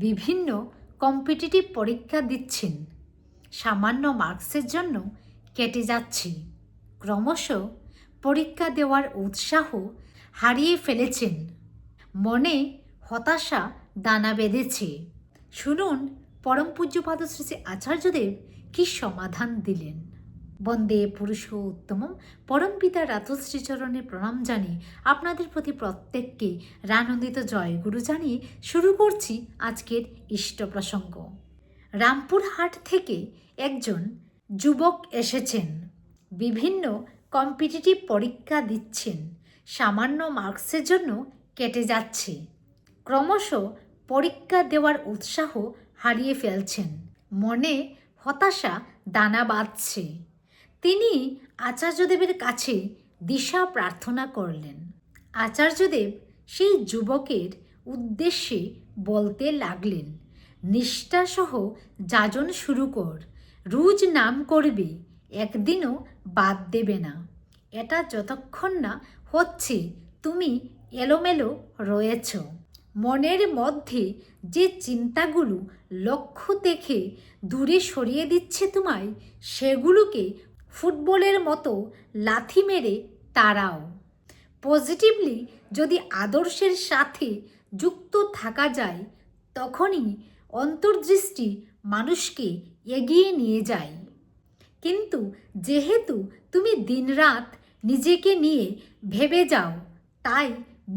বিভিন্ন কম্পিটিটিভ পরীক্ষা দিচ্ছেন, সামান্য মার্কসের জন্য কেটে যাচ্ছে। ক্রমশ পরীক্ষা দেওয়ার উৎসাহ হারিয়ে ফেলেছেন। মনে হতাশা দানা বেঁধেছে। শুনুন পরম পূজ্যপাদ শ্রী শ্রী আচার্যদেব কি সমাধান দিলেন। বন্দে পুরুষোত্তমম পরমপিতা রাতুল শ্রীচরণে প্রণাম জানিয়ে আপনাদের প্রতি প্রত্যেককে রানন্দিত জয় গুরু জানিয়ে শুরু করছি আজকের ইষ্ট প্রসঙ্গ। রামপুরহাট থেকে একজন যুবক এসেছেন, বিভিন্ন কম্পিটিটিভ পরীক্ষা দিচ্ছেন, সামান্য মার্কসের জন্য কেটে যাচ্ছে। ক্রমশ পরীক্ষা দেওয়ার উৎসাহ হারিয়ে ফেলছেন। মনে হতাশা দানা বাঁধছে। তিনি আচার্যদেবের কাছে দিশা প্রার্থনা করলেন। আচার্যদেব সেই যুবকের উদ্দেশ্যে বলতে লাগলেন, নিষ্ঠাসহ যাজন শুরু কর, রোজ নাম করবে, একদিনও বাদ দেবে না। এটা যতক্ষণ না হচ্ছে তুমি এলোমেলো রয়েছ। মনের মধ্যে যে চিন্তাগুলো লক্ষ্য থেকে দূরে সরিয়ে দিচ্ছে তোমায়, সেগুলোকে ফুটবলের মতো লাথি মেরে তাড়াও। পজিটিভলি যদি আদর্শের সাথে যুক্ত থাকা যায়, তখনই অন্তর্দৃষ্টি মানুষকে এগিয়ে নিয়ে যায়। কিন্তু যেহেতু তুমি দিনরাত নিজেকে নিয়ে ভেবে যাও, তাই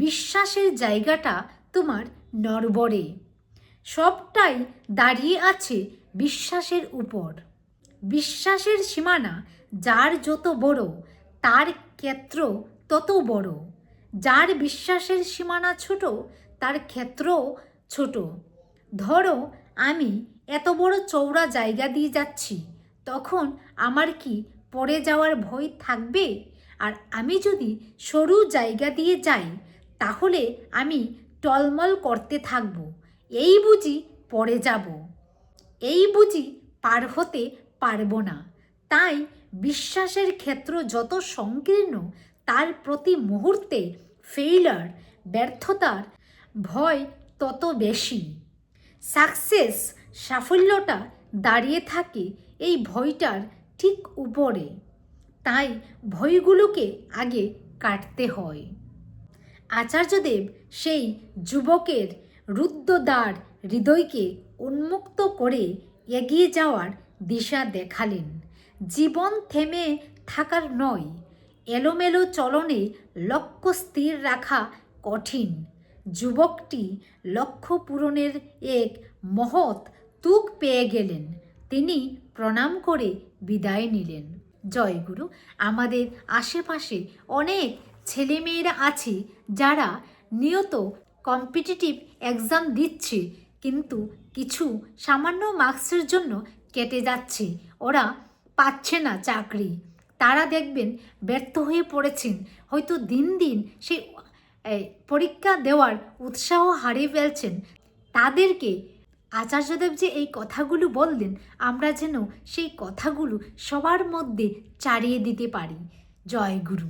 বিশ্বাসের জায়গাটা তোমার নড়বড়ে। সবটাই দাঁড়িয়ে আছে বিশ্বাসের উপর। বিশ্বাসের সীমানা যার যত বড়, তার ক্ষেত্র তত বড়। যার বিশ্বাসের সীমানা ছোট, তার ক্ষেত্রও ছোট। ধরো আমি এত বড় চওড়া জায়গা দিয়ে যাচ্ছি, তখন আমার কি পড়ে যাওয়ার ভয় থাকবে? আর আমি যদি সরু জায়গা দিয়ে যাই, তাহলে আমি টলমল করতে থাকব। এই বুঝি পড়ে যাব, এই বুঝি পার হতে পারবো না। তাই বিশ্বাসের ক্ষেত্র যত সংকীর্ণ, তার প্রতি মুহূর্তে ফেইলার, ব্যর্থতার ভয় তত বেশি। সাকসেস, সাফল্যটা দাঁড়িয়ে থাকে এই ভয়টার ঠিক উপরে। তাই ভয়গুলোকে আগে কাটতে হয়। আচার্যদেব সেই যুবকের রুদ্ধদ্বার হৃদয়কে উন্মুক্ত করে এগিয়ে যাওয়ার দিশা দেখালেন। জীবন থেমে থাকার নয়, এলোমেলো চলনে লক্ষ্য স্থির রাখা কঠিন। যুবকটি লক্ষ্য পূরণের এক মহৎ তুক পেয়ে গেলেন। তিনি প্রণাম করে বিদায় নিলেন। জয় গুরু। আমাদের আশেপাশে অনেক ছেলেমেয়েরা আছে যারা নিয়ত কম্পিটিটিভ এক্সাম দিচ্ছে, কিন্তু কিছু সামান্য মার্কসের জন্য কেটে যাচ্ছে। ওরা পাচ্ছে না চাকরি। তারা দেখবেন ব্যর্থ হয়ে পড়েছেন। হয়তো দিন দিন সেই পরীক্ষা দেওয়ার উৎসাহ হারিয়ে ফেলছেন। তাদেরকে আচার্যদেব যে এই কথাগুলো বললেন, আমরা যেন সেই কথাগুলো সবার মধ্যে চারিয়ে দিতে পারি। জয় গুরু।